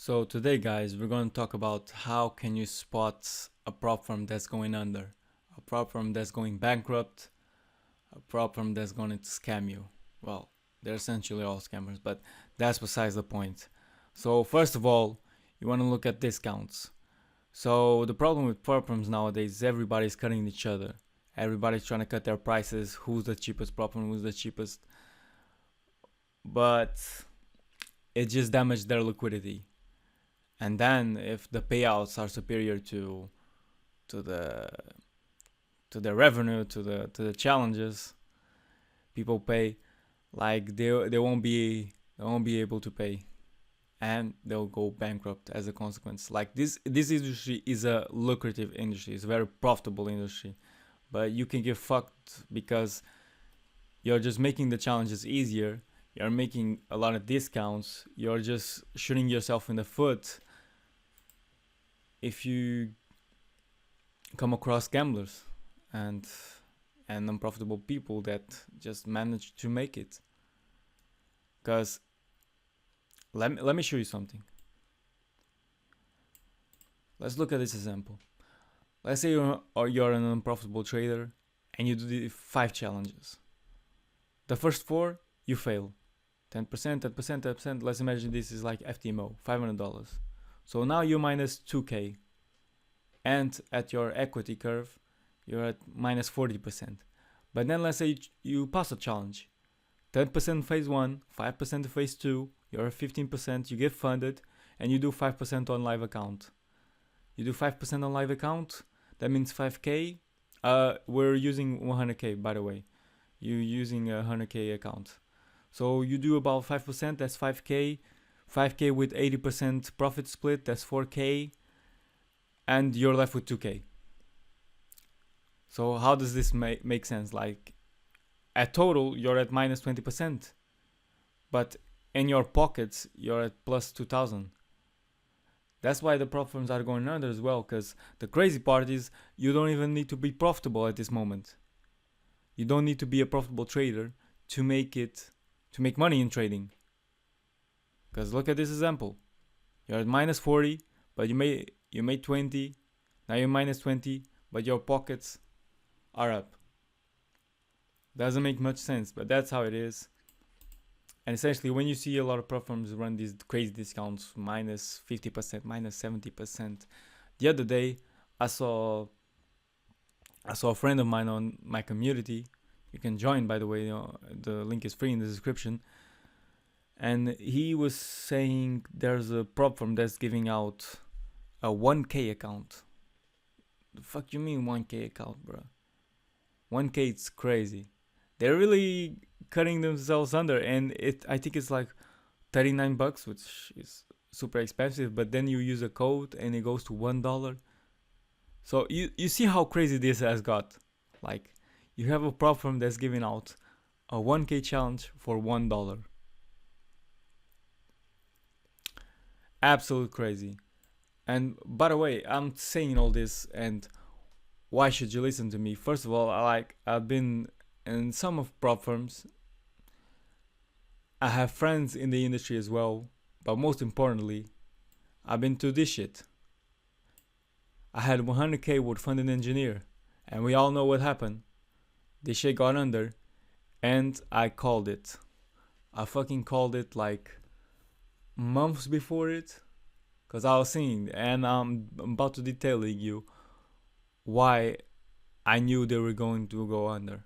So today guys, we're going to talk about how can you spot a prop firm that's going under, a prop firm that's going bankrupt, a prop firm that's going to scam you. Well, they're essentially all scammers, but that's besides the point. So first of all, you want to look at discounts. So the problem with prop firms nowadays is everybody's cutting each other. Everybody's trying to cut their prices, who's the cheapest prop firm, who's the cheapest. But it just damaged their liquidity. And then if the payouts are superior to the revenue, to the challenges people pay, like they won't be able to pay, and they'll go bankrupt as a consequence. Like this industry is a lucrative industry, it's a very profitable industry, but you can get fucked because you're just making the challenges easier, you're making a lot of discounts, you're just shooting yourself in the foot if you come across gamblers and unprofitable people that just manage to make it. Because let me show you something. Let's look at this example. Let's say you're an unprofitable trader and you do the 5 challenges. The first 4 you fail. 10%, 10%, 10%. Let's imagine this is like FTMO, $500. So now you minus 2k, and at your equity curve you're at minus 40%. But then let's say you pass a challenge, 10% phase 1, 5% phase 2, you're at 15%, you get funded, and you do 5% on live account. You do 5% on live account, that means 5k. We're using 100k, by the way. You're using a 100k account. So you do about 5%, that's 5k. 5k with 80% profit split, that's 4k, and you're left with 2k. So how does this make sense? Like, at total you're at minus 20%, but in your pockets you're at plus 2000. That's why the prop firms are going under as well, because the crazy part is you don't even need to be profitable at this moment. You don't need to be a profitable trader to make money in trading. Because look at this example. You're at minus 40, but you made 20. Now you're minus 20, but your pockets are up. Doesn't make much sense, but that's how it is. And essentially, when you see a lot of prop firms run these crazy discounts, minus 50%, minus 70%. The other day, I saw a friend of mine on my community. You can join, by the way. The link is free in the description. And he was saying there's a prop firm that's giving out a 1k account. The fuck you mean 1k account, bro? 1k, it's crazy. They're really cutting themselves under, and I think it's like $39, which is super expensive, but then you use a code and it goes to $1. So you see how crazy this has got. Like, you have a prop firm that's giving out a 1k challenge for $1. Absolute crazy. And by the way, I'm saying all this, and why should you listen to me? First of all, I've been in some of prop firms. I have friends in the industry as well, but most importantly, I've been to this shit. I had 100k with funded engineer, and we all know what happened. This shit got under, and I called it. I fucking called it like months before it, because I was seeing, and I'm about to detail you why I knew they were going to go under,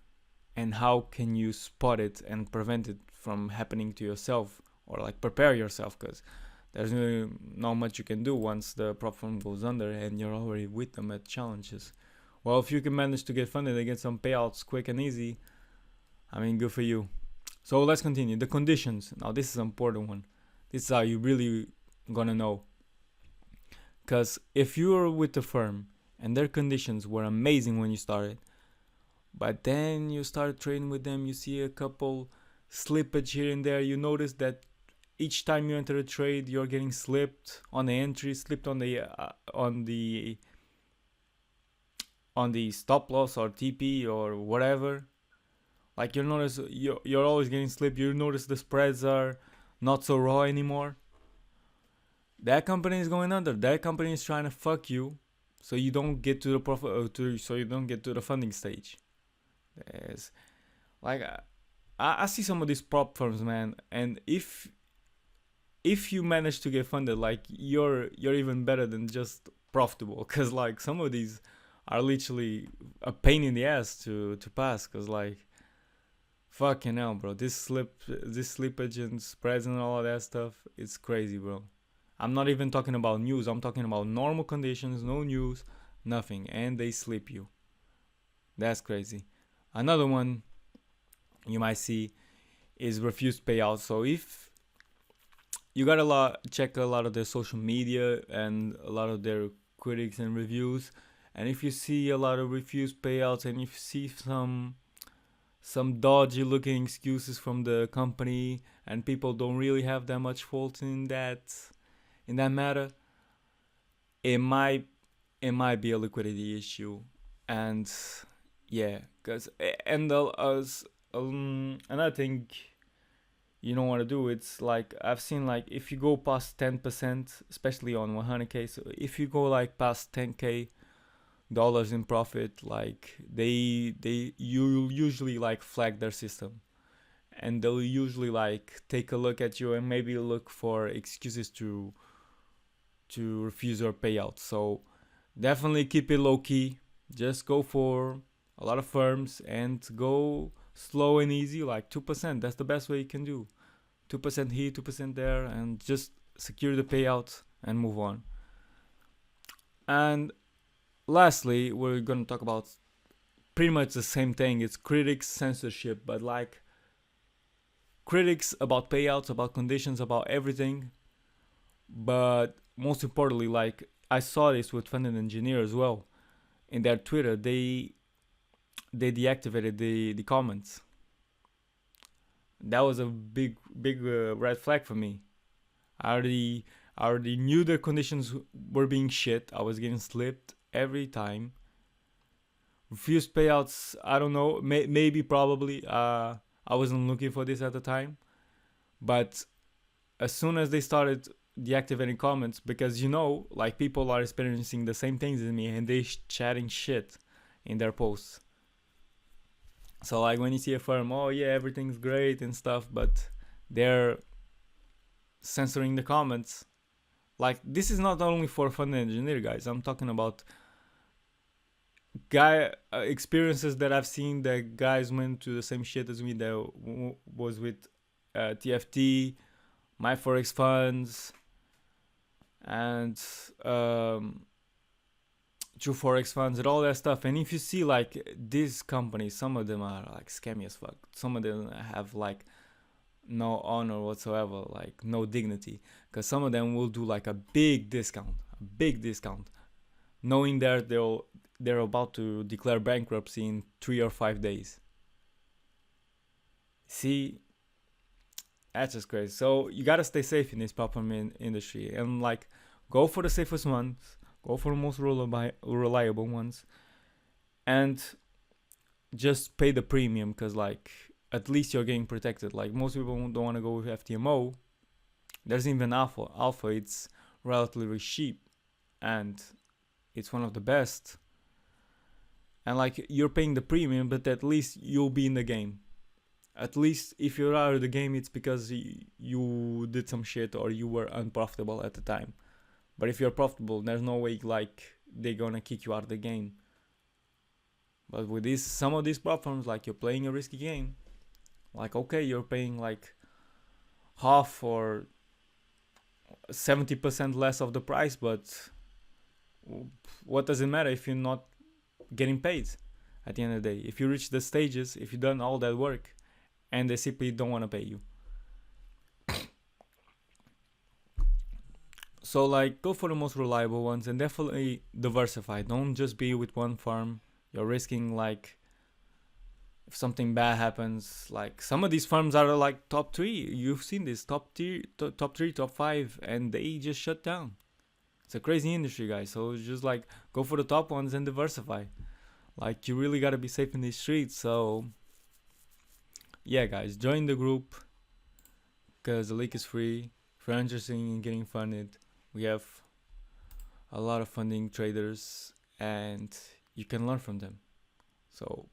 and how can you spot it and prevent it from happening to yourself, or like prepare yourself, because there's really not much you can do once the prop firm goes under and you're already with them at challenges. Well, if you can manage to get funded and get some payouts quick and easy, I mean, good for you. So let's continue. The conditions. Now this is an important one. This is how you really gonna know. Because if you're with the firm and their conditions were amazing when you started, but then you started trading with them, you see a couple slippage here and there, you notice that each time you enter a trade, you're getting slipped on the entry, slipped on the stop loss or TP or whatever. Like, you notice you're always getting slipped. You notice the spreads are not so raw anymore. that company is going under. That company is trying to fuck you, so you don't get to the profit, so you don't get to the funding stage. It's like I see some of these prop firms, man, and if you manage to get funded, like you're even better than just profitable, cause like some of these are literally a pain in the ass to pass, cause like fucking hell, bro, this slippage and spreads and all of that stuff, it's crazy, bro. I'm not even talking about news. I'm talking about normal conditions, no news, nothing, and they slip you. That's crazy. Another one you might see is refused payouts. So if you got a lot, check a lot of their social media and a lot of their critics and reviews, and if you see a lot of refused payouts and if you see some dodgy looking excuses from the company and people don't really have that much fault in that matter, it might be a liquidity issue. And yeah, because and another thing you don't want to do, it's like I've seen, like if you go past 10%, especially on 100k, so if you go like past 10k dollars in profit, like you usually like flag their system, and they'll usually like take a look at you and maybe look for excuses to refuse your payout. So definitely keep it low key. Just go for a lot of firms and go slow and easy, like 2%. That's the best way you can do. 2% here, 2% there, and just secure the payout and move on. And lastly, we're gonna talk about pretty much the same thing. It's critics censorship, but like critics about payouts, about conditions, about everything. But most importantly, like I saw this with Funded Engineer as well. In their Twitter, they deactivated the comments. That was a big red flag for me. I already knew the conditions were being shit. I was getting slipped every time. Refused payouts, I don't know, maybe probably. I wasn't looking for this at the time, but as soon as they started deactivating comments, because like people are experiencing the same things as me and they chatting shit in their posts. So like when you see a firm, oh yeah, everything's great and stuff, but they're censoring the comments. Like this is not only for fund engineer guys. I'm talking about experiences that I've seen that guys went to the same shit as me. That was with TFT, my forex funds, and true forex funds and all that stuff. And if you see like these companies, some of them are like scammy as fuck. Some of them have like no honor whatsoever, like no dignity, because some of them will do like a big discount, knowing that they're about to declare bankruptcy in 3 or 5 days. See, that's just crazy. So you gotta stay safe in this platform industry, and like go for the safest ones, go for the most reliable ones, and just pay the premium, because like at least you're getting protected. Like most people don't want to go with FTMO. There's even alpha. It's relatively cheap and it's one of the best, and like you're paying the premium, but at least you'll be in the game. At least if you're out of the game, it's because you did some shit or you were unprofitable at the time. But if you're profitable, there's no way like they're gonna kick you out of the game. But with some of these platforms, like you're playing a risky game. Like okay, you're paying like half or 70% less of the price, but what does it matter if you're not getting paid at the end of the day? If you reach the stages, if you've done all that work, and they simply don't want to pay you. So like go for the most reliable ones and definitely diversify. Don't just be with one farm. You're risking like if something bad happens, like some of these firms are like top 3. You've seen this top 3, top 5, and they just shut down. It's a crazy industry, guys. So just like go for the top ones and diversify. Like you really gotta be safe in these streets. So yeah, guys, join the group because the link is free. If you're interested in getting funded, We have a lot of funding traders, and you can learn from them. So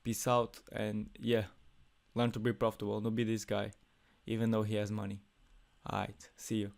peace out, and yeah, learn to be profitable. Don't be this guy, even though he has money. Alright, see you.